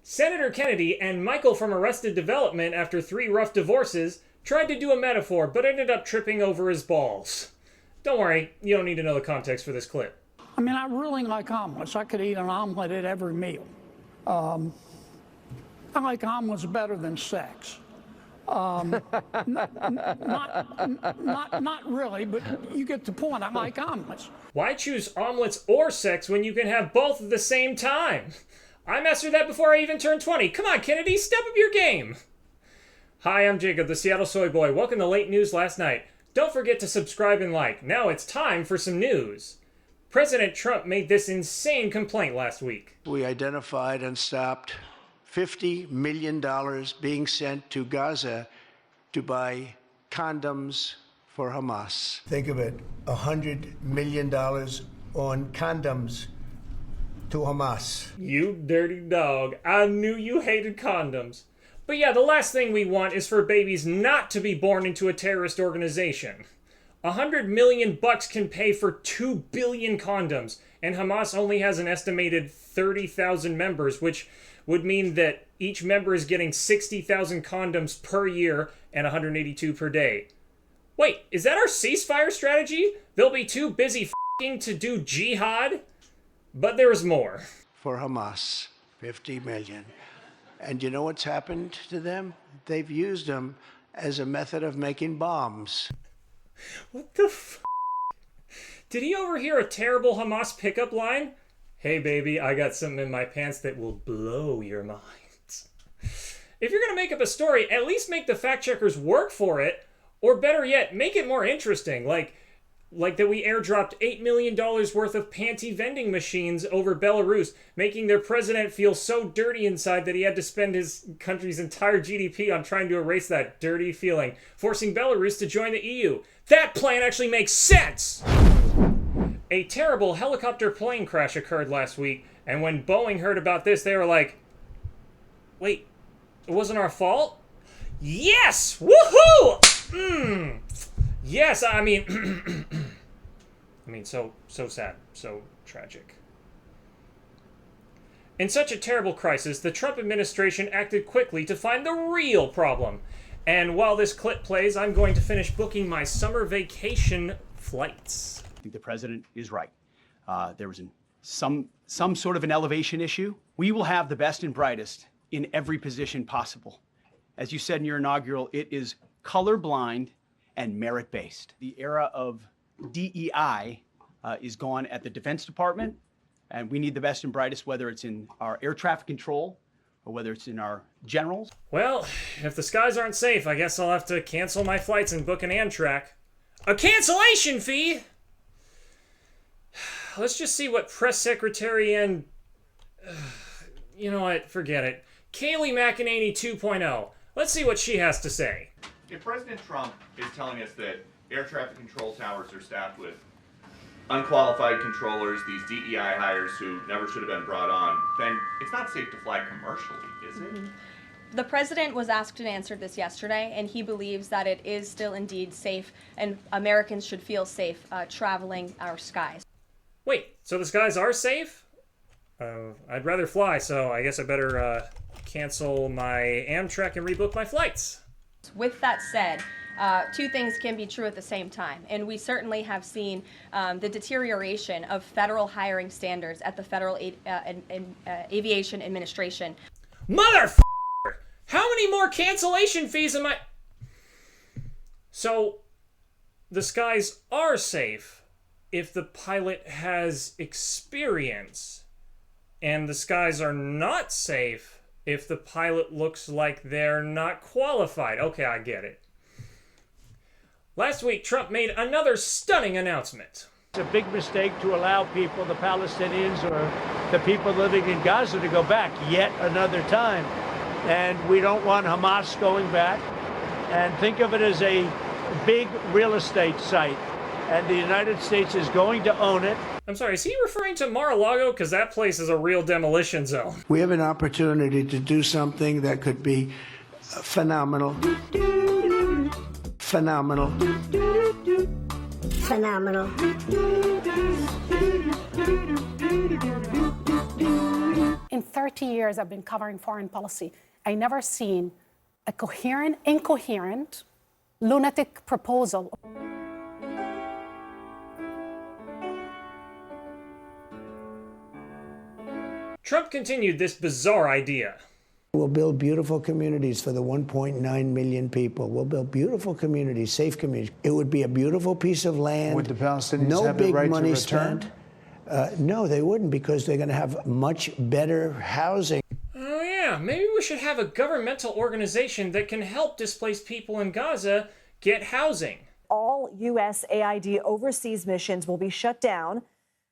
Senator Kennedy and Michael from Arrested Development, after 3 rough divorces, tried to do a metaphor, but ended up tripping over his balls. Don't worry, you don't need to know the context for this clip. I mean, I really like omelets. I could eat an omelet at every meal. I like omelets better than sex. Not really, but you get the point. I like omelets. Why choose omelets or sex when you can have both at the same time? I mastered that before I even turned 20. Come on, Kennedy, step up your game. Hi, I'm Jacob, the Seattle Soy Boy. Welcome to Late News Last Night. Don't forget to subscribe and like. Now it's time for some news. President Trump made this insane complaint last week. We identified and stopped $50 million being sent to Gaza to buy condoms for Hamas. Think of it, $100 million on condoms to Hamas. You dirty dog. I knew you hated condoms. But yeah, the last thing we want is for babies not to be born into a terrorist organization. $100 million can pay for 2 billion condoms, and Hamas only has an estimated 30,000 members, which would mean that each member is getting 60,000 condoms per year and 182 per day. Wait, is that our ceasefire strategy? They'll be too busy f***ing to do jihad? But there's more. For Hamas, 50 million. And you know what's happened to them? They've used them as a method of making bombs. What the f***? Did he overhear a terrible Hamas pickup line? Hey baby, I got something in my pants that will blow your mind. If you're gonna make up a story, at least make the fact checkers work for it, or better yet, make it more interesting, like that we airdropped $8 million worth of panty vending machines over Belarus, making their president feel so dirty inside that he had to spend his country's entire GDP on trying to erase that dirty feeling, forcing Belarus to join the EU. That plan actually makes sense! A terrible helicopter plane crash occurred last week, and when Boeing heard about this, they were like, wait, it wasn't our fault? Yes! Woohoo! Yes, I mean, so sad, so tragic. In such a terrible crisis, the Trump administration acted quickly to find the real problem. And while this clip plays, I'm going to finish booking my summer vacation flights. I think the president is right. There was some sort of an elevation issue. We will have the best and brightest in every position possible. As you said in your inaugural, it is colorblind and merit-based. The era of DEI is gone at the Defense Department, and we need the best and brightest, whether it's in our air traffic control or whether it's in our generals. Well, if the skies aren't safe, I guess I'll have to cancel my flights and book an Amtrak. A cancellation fee? Let's just see what press secretary and... you know what? Forget it. Kayleigh McEnany 2.0. Let's see what she has to say. If President Trump is telling us that air traffic control towers are staffed with unqualified controllers, these DEI hires who never should have been brought on, then it's not safe to fly commercially, is it? Mm-hmm. The president was asked and answered this yesterday, and he believes that it is still indeed safe, and Americans should feel safe traveling our skies. Wait, so the skies are safe? I'd rather fly, so I guess I better cancel my Amtrak and rebook my flights. With that said, two things can be true at the same time, and we certainly have seen the deterioration of federal hiring standards at the Federal Aviation Administration. Motherfucker! How many more cancellation fees am I... So, the skies are safe if the pilot has experience, and the skies are not safe if the pilot looks like they're not qualified. Okay, I get it. Last week, Trump made another stunning announcement. It's a big mistake to allow people, the Palestinians or the people living in Gaza, to go back yet another time. And we don't want Hamas going back. And think of it as a big real estate site. And the United States is going to own it. I'm sorry, is he referring to Mar-a-Lago? Because that place is a real demolition zone. We have an opportunity to do something that could be phenomenal. Phenomenal. Phenomenal. In 30 years I've been covering foreign policy, I never seen a coherent, incoherent, lunatic proposal. Trump continued this bizarre idea. We'll build beautiful communities for the 1.9 million people. We'll build beautiful communities, safe communities. It would be a beautiful piece of land. Would the Palestinians no have big the right money to return? spent. No, they wouldn't, because they're going to have much better housing. Oh yeah, maybe we should have a governmental organization that can help displaced people in Gaza get housing. All USAID overseas missions will be shut down,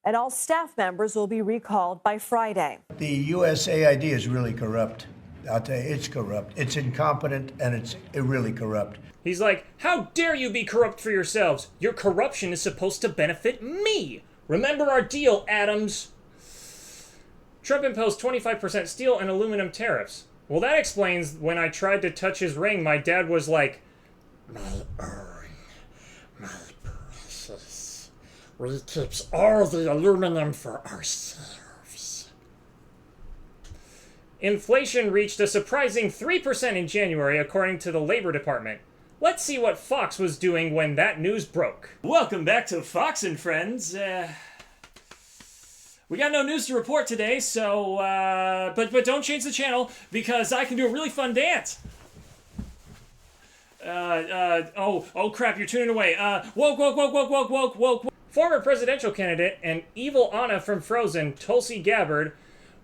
and all staff members will be recalled by Friday. The USAID is really corrupt. I'll tell you, it's corrupt. It's incompetent, and it's really corrupt. He's like, how dare you be corrupt for yourselves? Your corruption is supposed to benefit me. Remember our deal, Adams. Trump imposed 25% steel and aluminum tariffs. Well, that explains when I tried to touch his ring, my dad was like, my ring, my precious. We keeps all the aluminum for ourselves. Inflation reached a surprising 3% in January, according to the Labor Department. Let's see what Fox was doing when that news broke. Welcome back to Fox and Friends. We got no news to report today, so, but don't change the channel, because I can do a really fun dance. Oh crap, you're tuning away. Woke. Former presidential candidate and evil Anna from Frozen, Tulsi Gabbard,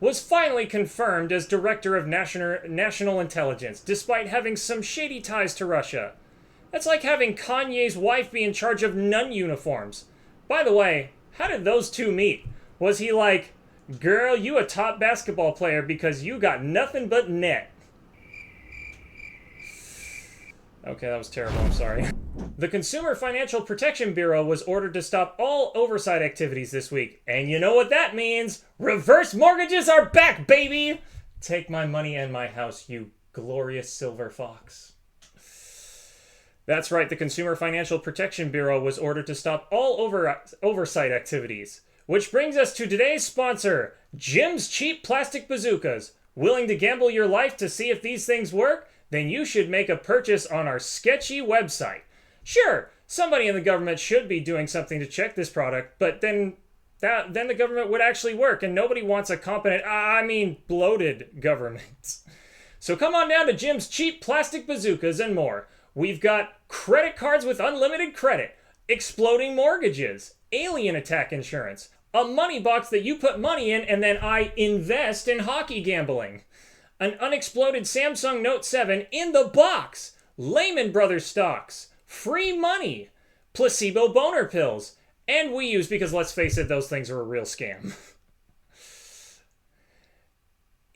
was finally confirmed as Director of National Intelligence, despite having some shady ties to Russia. That's like having Kanye's wife be in charge of nun uniforms. By the way, how did those two meet? Was he like, girl, you a top basketball player because you got nothing but net? Okay, that was terrible, I'm sorry. The Consumer Financial Protection Bureau was ordered to stop all oversight activities this week. And you know what that means? Reverse mortgages are back, baby! Take my money and my house, you glorious silver fox. That's right, the Consumer Financial Protection Bureau was ordered to stop all oversight activities. Which brings us to today's sponsor, Jim's Cheap Plastic Bazookas. Willing to gamble your life to see if these things work? Then you should make a purchase on our sketchy website. Sure, somebody in the government should be doing something to check this product, but then the government would actually work, and nobody wants a competent, bloated government. So come on down to Jim's Cheap Plastic Bazookas and more. We've got credit cards with unlimited credit, exploding mortgages, alien attack insurance, a money box that you put money in and then I invest in hockey gambling, an unexploded Samsung Note 7 in the box, Lehman Brothers stocks, free money, placebo boner pills, and we use, because let's face it, those things are a real scam.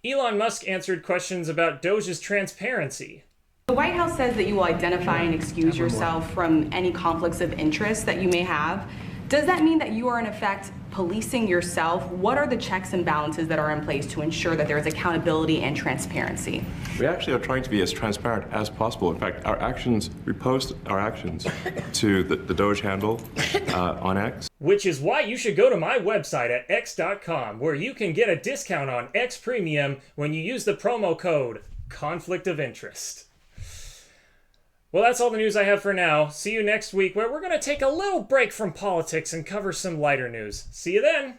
Elon Musk answered questions about Doge's transparency. The White House says that you will identify and excuse yourself from any conflicts of interest that you may have. Does that mean that you are in effect policing yourself? What are the checks and balances that are in place to ensure that there is accountability and transparency? We actually are trying to be as transparent as possible. In fact, we post our actions to the Doge handle on X. Which is why you should go to my website at x.com, where you can get a discount on X Premium when you use the promo code Conflict of Interest. Well, that's all the news I have for now. See you next week, where we're going to take a little break from politics and cover some lighter news. See you then!